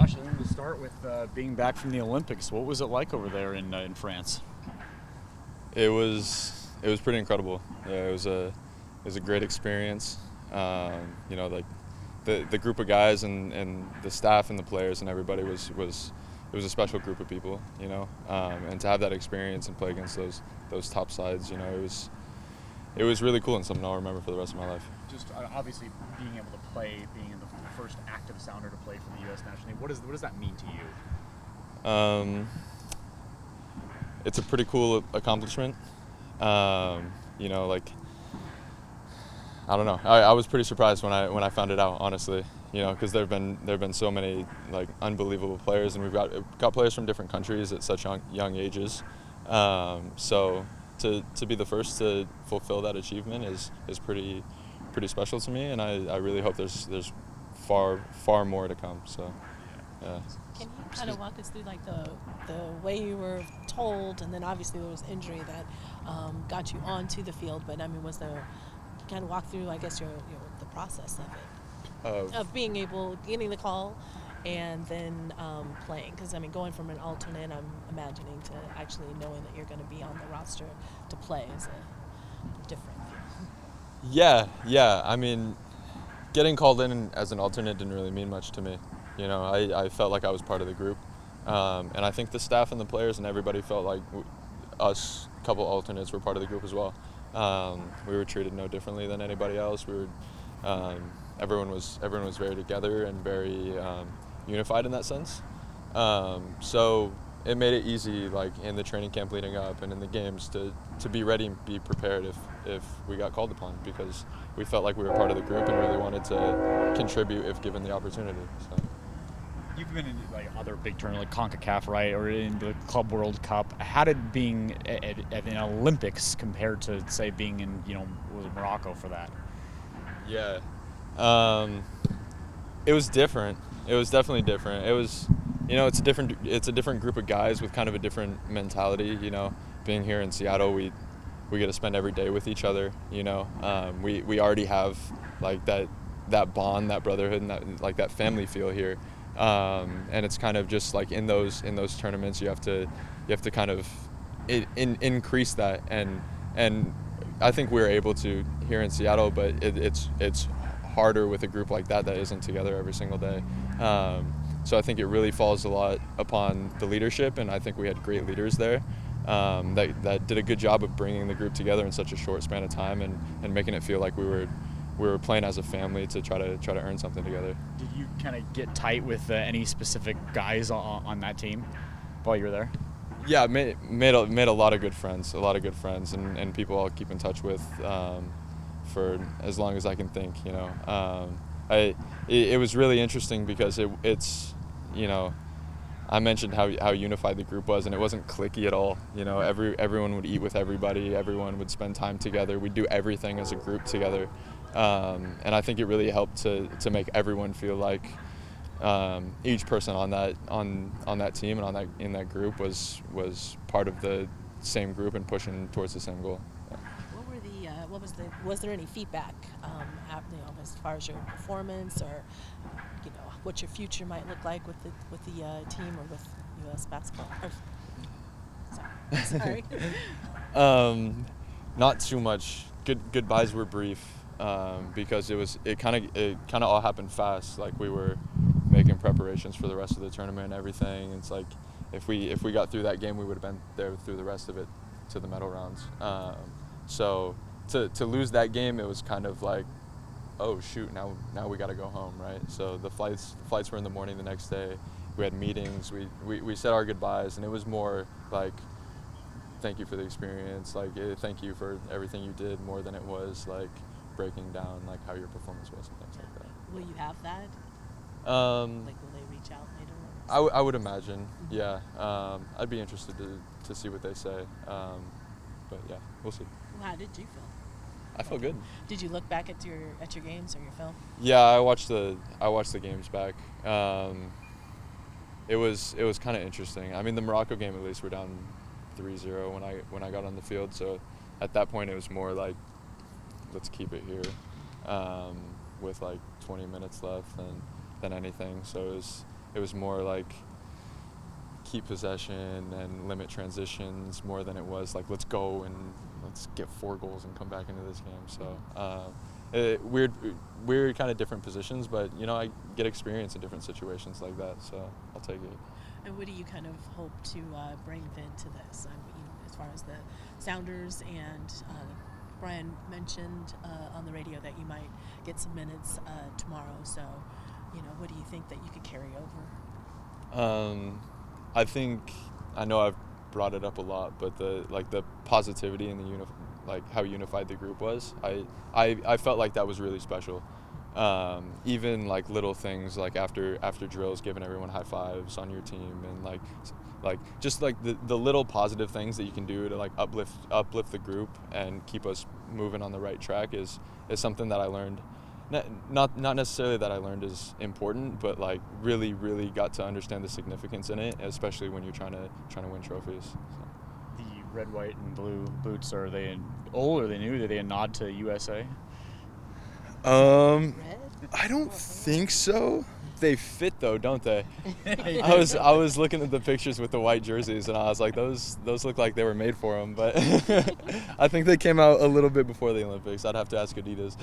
Josh, I wanted to start with being back from the Olympics. What was it like over there in France? It was pretty incredible. Yeah, it was a great experience. Like the group of guys and the staff and the players and everybody was it was a special group of people. And to have that experience and play against those top sides, it was really cool and something I'll remember for the rest of my life. Just obviously being able to play, being in the first active sounder to play for the U.S. national team. What does that mean to you? It's a pretty cool accomplishment. I don't know. I was pretty surprised when I found it out, honestly. Because there've been so many unbelievable players, and we've got players from different countries at such young ages. So to be the first to fulfill that achievement is pretty special to me, and I really hope there's far more to come. So yeah. Can you kind of walk us through the way you were told, and then obviously there was injury that got you onto the field, but I mean, was there kind of walk through, I guess, the process of it, of being able, getting the call, and then playing? Because I mean, going from an alternate, I'm imagining, to actually knowing that you're going to be on the roster to play is a different feel. Yeah. I mean, getting called in as an alternate didn't really mean much to me. I felt like I was part of the group, and I think the staff and the players and everybody felt like us, couple alternates, were part of the group as well. We were treated no differently than anybody else. Everyone was very together and very unified in that sense. So it made it easy, like in the training camp leading up and in the games, to be ready and be prepared if we got called upon, because we felt like we were part of the group and really wanted to contribute if given the opportunity. So. You've been in other big tournaments like CONCACAF, right, or in the Club World Cup. How did being at an Olympics compare to, say, being in was it Morocco for that? Yeah, it was different. It was definitely different. It was, it's a different group of guys with kind of a different mentality. Being here in Seattle, we get to spend every day with each other. We already have like that bond, that brotherhood, and that family feel here. And it's kind of just like in those tournaments, you have to kind of increase that, and I think we're able to here in Seattle, but it's harder with a group like that isn't together every single day. So I think it really falls a lot upon the leadership, and I think we had great leaders there that did a good job of bringing the group together in such a short span of time and making it feel like we were playing as a family to try to earn something together. Did you kind of get tight with any specific guys on that team while you were there? Yeah, made a lot of good friends, and people I'll keep in touch with for as long as I can think. It was really interesting because it's I mentioned how unified the group was, and it wasn't cliquey at all. Everyone would eat with everybody, everyone would spend time together, we'd do everything as a group together. And I think it really helped to make everyone feel like each person on that team and in that group was part of the same group and pushing towards the same goal. Yeah. Was there any feedback as far as your performance, or what your future might look like with the team or with U.S. basketball? Sorry. Not too much. Goodbyes were brief. Because it kind of all happened fast. Like we were making preparations for the rest of the tournament and everything. It's like if we got through that game, we would have been there through the rest of it to the medal rounds. So to lose that game, it was kind of like, oh shoot, now we got to go home, right? So the flights were in the morning the next day. We had meetings. We said our goodbyes, and it was more like, thank you for the experience. Like thank you for everything you did, more than it was like breaking down like how your performance was and things like that. Will you have that? Will they reach out later? I would imagine, yeah. I'd be interested to see what they say, but yeah, we'll see. Well, how did you feel? I felt good. Did you look back at your games or your film? Yeah, I watched the games back. It was kind of interesting. I mean, the Morocco game, at least, we're down 3-0 when I got on the field, so at that point it was more like, let's keep it here, with like 20 minutes left than anything. So it was more like keep possession and limit transitions more than it was like let's go and let's get 4 goals and come back into this game. So weird kind of different positions, but you know, I get experience in different situations like that, so I'll take it. And what do you kind of hope to bring then to this? I mean, as far as the Sounders, and Brian mentioned on the radio that you might get some minutes tomorrow. So, you know, what do you think that you could carry over? I think, I know I've brought it up a lot, but the positivity and like how unified the group was, I felt like that was really special. Even like little things like after drills, giving everyone high fives on your team, and like just like the little positive things that you can do to like uplift the group and keep us moving on the right track is something that I learned. Not necessarily that I learned is important, but like really got to understand the significance in it, especially when you're trying to win trophies. So. The red, white, and blue boots, are they old? Are they new? Are they a nod to USA? Red? I don't think so. They fit though, don't they? I was looking at the pictures with the white jerseys, and I was like, those look like they were made for them. But I think they came out a little bit before the Olympics. I'd have to ask Adidas.